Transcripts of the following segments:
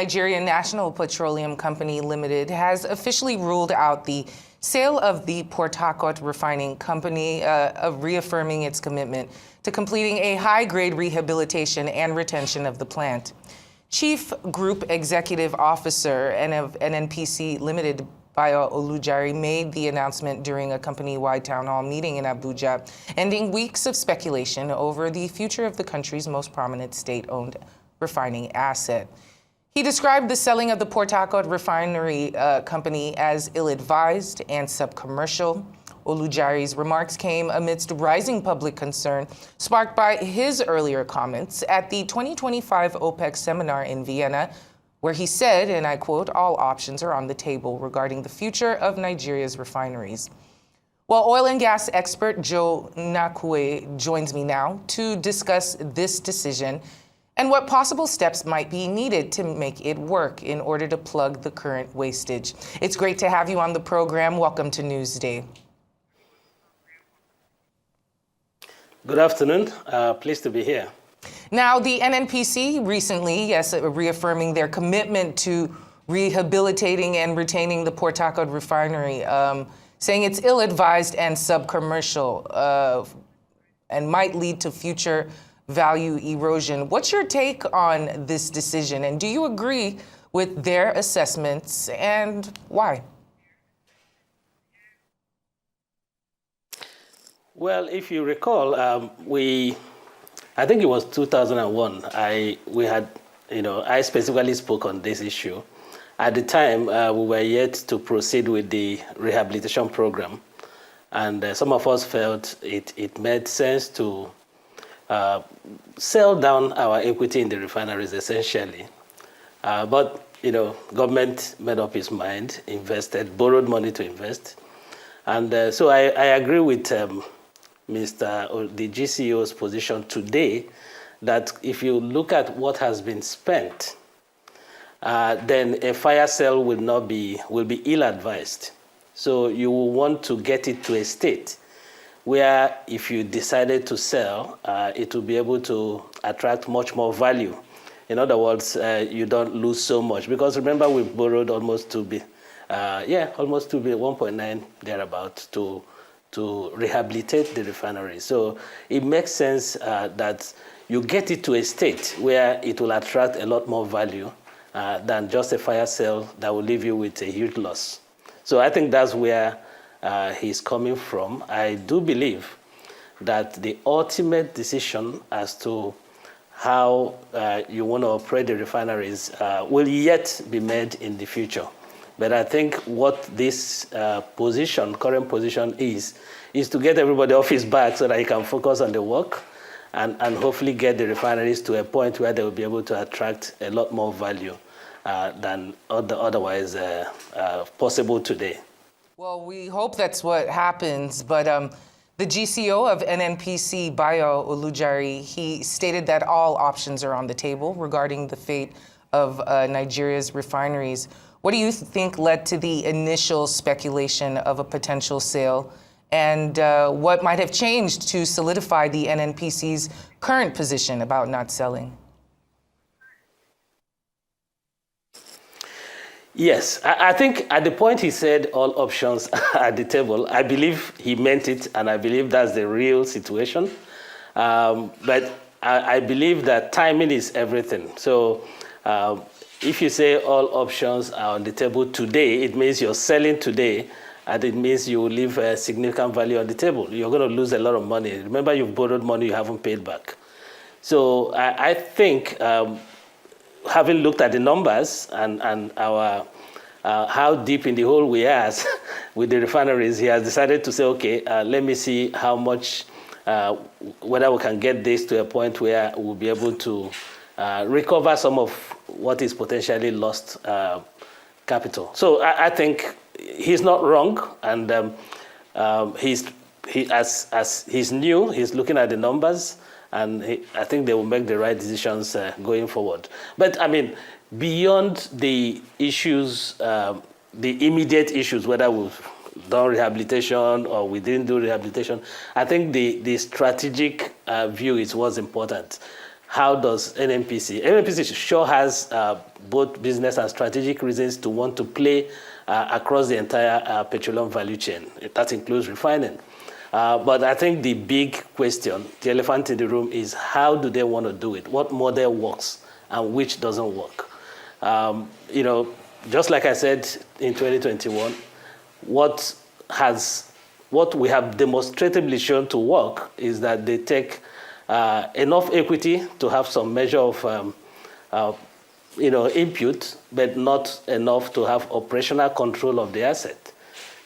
Nigerian National Petroleum Company Limited has officially ruled out the sale of the Port Harcourt Refining Company, reaffirming its commitment to completing a high-grade rehabilitation and retention of the plant. Chief Group Executive Officer of NNPC Limited, Bayo Olujari, made the announcement during a company-wide town hall meeting in Abuja, ending weeks of speculation over the future of the country's most prominent state-owned refining asset. He described the selling of the Port Harcourt Refinery company as ill-advised and subcommercial. Olujari's remarks came amidst rising public concern sparked by his earlier comments at the 2025 OPEC seminar in Vienna, where he said, and I quote, "All options are on the table regarding the future of Nigeria's refineries." Well, oil and gas expert Joe Nnakwue joins me now to discuss this decision and what possible steps might be needed to make it work in order to plug the current wastage. It's great to have you on the program. Welcome to Newsday. Good afternoon. Pleased to be here. Now, the NNPC recently, yes, reaffirming their commitment to rehabilitating and retaining the Port Harcourt refinery, saying it's ill-advised and subcommercial and might lead to future value erosion. What's your take on this decision, and do you agree with their assessments, and why? Well, if you recall, I think it was 2001. I specifically spoke on this issue. At the time, we were yet to proceed with the rehabilitation program, and some of us felt it made sense to sell down our equity in the refineries, essentially. But government made up its mind, invested, borrowed money to invest, and so I agree with the GCO's position today that if you look at what has been spent, then a fire sale will be ill-advised. So you will want to get it to a state where if you decided to sell, it will be able to attract much more value. In other words, you don't lose so much, because remember we borrowed almost 2 billion, almost 2 billion, 1.9 thereabout to rehabilitate the refinery. So it makes sense that you get it to a state where it will attract a lot more value than just a fire sale that will leave you with a huge loss. So I think that's where he's coming from. I do believe that the ultimate decision as to how you want to operate the refineries will yet be made in the future. But I think what this current position is to get everybody off his back so that he can focus on the work and hopefully get the refineries to a point where they will be able to attract a lot more value than otherwise possible today. Well, we hope that's what happens, but the GCO of NNPC, Bayo Olujari, he stated that all options are on the table regarding the fate of Nigeria's refineries. What do you think led to the initial speculation of a potential sale, and what might have changed to solidify the NNPC's current position about not selling? Yes, I think at the point he said all options are at the table, I believe he meant it, and I believe that's the real situation. But I believe that timing is everything. So if you say all options are on the table today, it means you're selling today, and it means you will leave a significant value on the table. You're going to lose a lot of money. Remember, you've borrowed money you haven't paid back. So I think having looked at the numbers and our how deep in the hole we are with the refineries, he has decided to say, okay, let me see how much, whether we can get this to a point where we'll be able to recover some of what is potentially lost capital. So I think he's not wrong, and as he's new, he's looking at the numbers, and I think they will make the right decisions going forward. But I mean, beyond the issues, the immediate issues, whether we've done rehabilitation or we didn't do rehabilitation, I think the strategic view is what's important. how does NNPC sure has both business and strategic reasons to want to play across the entire petroleum value chain. That includes refining. But I think the big question, the elephant in the room, is how do they want to do it? What model works and which doesn't work? Just like I said in 2021, what we have demonstratively shown to work is that they take enough equity to have some measure of input, but not enough to have operational control of the asset.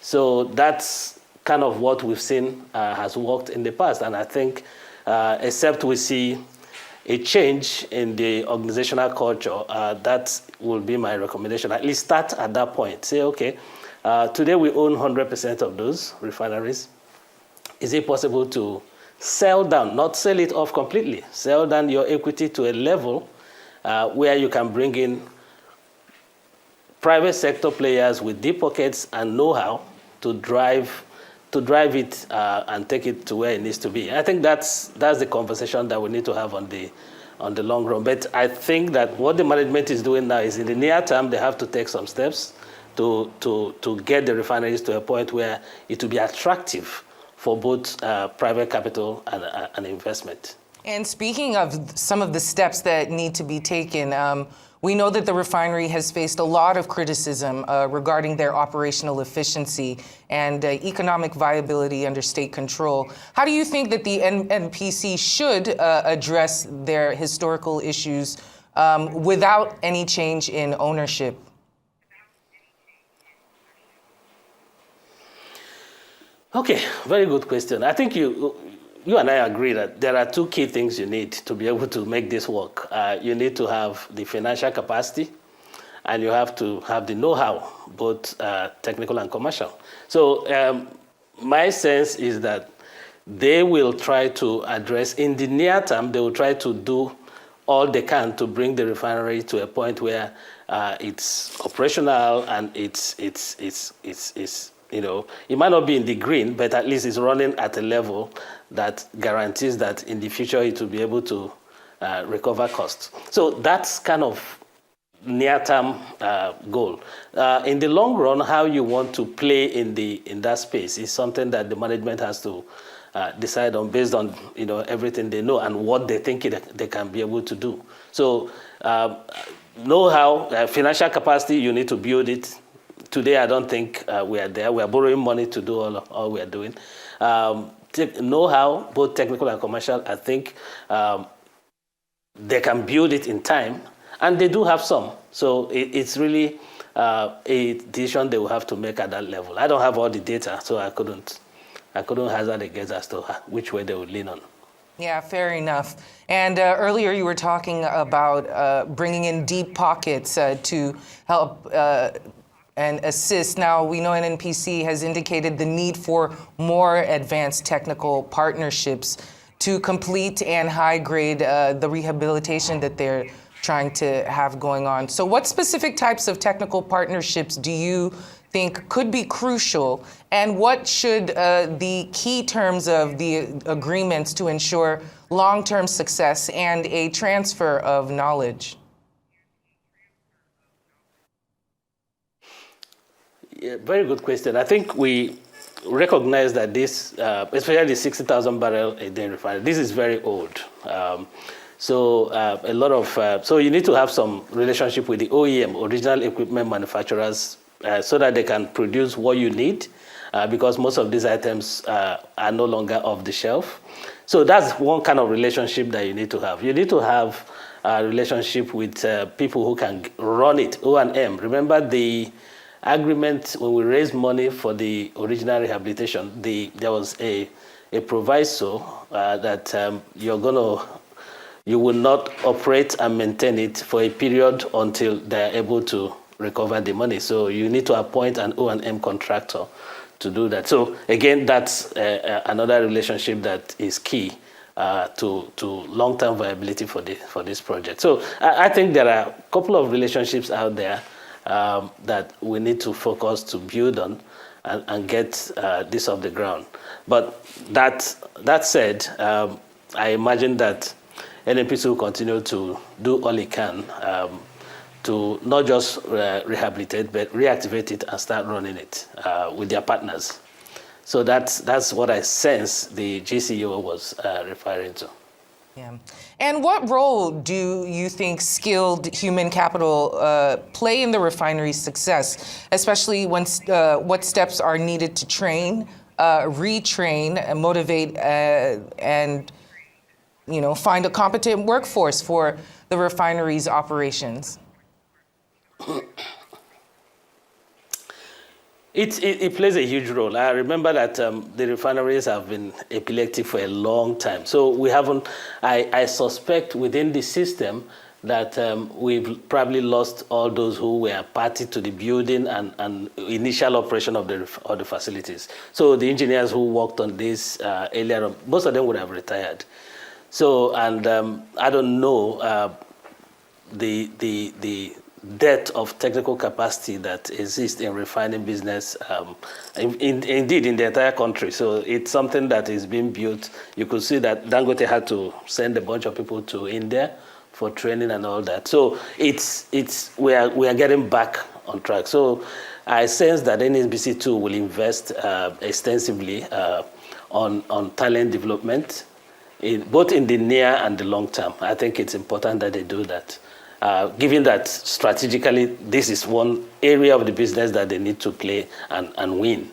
So that's kind of what we've seen has worked in the past. And I think except we see a change in the organizational culture, that will be my recommendation. At least start at that point. Say, okay, today we own 100% of those refineries. Is it possible to sell down, not sell it off completely, sell down your equity to a level where you can bring in private sector players with deep pockets and know-how to drive it and take it to where it needs to be. I think that's the conversation that we need to have on the long run. But I think that what the management is doing now is in the near term, they have to take some steps to get the refineries to a point where it will be attractive for both private capital and investment. And speaking of some of the steps that need to be taken, we know that the refinery has faced a lot of criticism regarding their operational efficiency and economic viability under state control. How do you think that the NNPC should address their historical issues without any change in ownership? Okay, very good question. I think you and I agree that there are two key things you need to be able to make this work. You need to have the financial capacity, and you have to have the know-how, both technical and commercial. So my sense is that they will try to address, in the near term, they will try to do all they can to bring the refinery to a point where it's operational and it's it might not be in the green, but at least it's running at a level that guarantees that in the future it will be able to recover costs. So that's kind of near-term goal. In the long run, how you want to play in that space is something that the management has to decide on based on everything they know and what they think they can be able to do. So know-how, financial capacity, you need to build it. Today, I don't think we are there. We are borrowing money to do all we are doing. Know-how, both technical and commercial, I think they can build it in time, and they do have some. So it's really a decision they will have to make at that level. I don't have all the data, so I couldn't hazard a guess as to which way they would lean on. Yeah, fair enough. And earlier you were talking about bringing in deep pockets to help and assist. Now, we know NNPC has indicated the need for more advanced technical partnerships to complete and high-grade the rehabilitation that they're trying to have going on. So what specific types of technical partnerships do you think could be crucial, and what should the key terms of the agreements to ensure long-term success and a transfer of knowledge? Yeah, very good question. I think we recognize that this, especially the 60,000 barrel a day refinery, this is very old. So a lot of, so you need to have some relationship with the OEM, original equipment manufacturers, so that they can produce what you need, because most of these items are no longer off the shelf. So that's one kind of relationship that you need to have. You need to have a relationship with people who can run it, O&M. Remember the agreement when we raised money for the original rehabilitation, there was a proviso that you will not operate and maintain it for a period until they're able to recover the money. So you need to appoint an O&M contractor to do that. So again, that's another relationship that is key to long-term viability for this project. So I think there are a couple of relationships out there that we need to focus to build on and get this off the ground. But that said, I imagine that NNPC will continue to do all it can to not just rehabilitate, but reactivate it and start running it with their partners. So that's what I sense the GCO was referring to. Yeah. And what role do you think skilled human capital play in the refinery's success, especially when what steps are needed to train, retrain, and motivate, and find a competent workforce for the refinery's operations? It plays a huge role. I remember that the refineries have been epileptic for a long time. So we haven't, I suspect within the system that we've probably lost all those who were party to the building and initial operation of the facilities. So the engineers who worked on this earlier on, most of them would have retired. So, and I don't know the depth of technical capacity that exists in refining business, indeed in the entire country. So it's something that is being built. You could see that Dangote had to send a bunch of people to India for training and all that. So we are getting back on track. So I sense that NNPC too will invest extensively on talent development, both in the near and the long term. I think it's important that they do that. Given that strategically this is one area of the business that they need to play and win.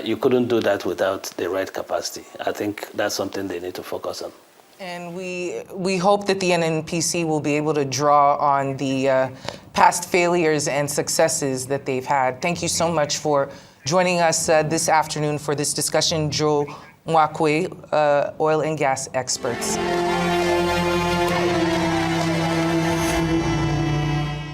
You couldn't do that without the right capacity. I think that's something they need to focus on. And we hope that the NNPC will be able to draw on the past failures and successes that they've had. Thank you so much for joining us this afternoon for this discussion, Joe Nnakwue, oil and gas experts.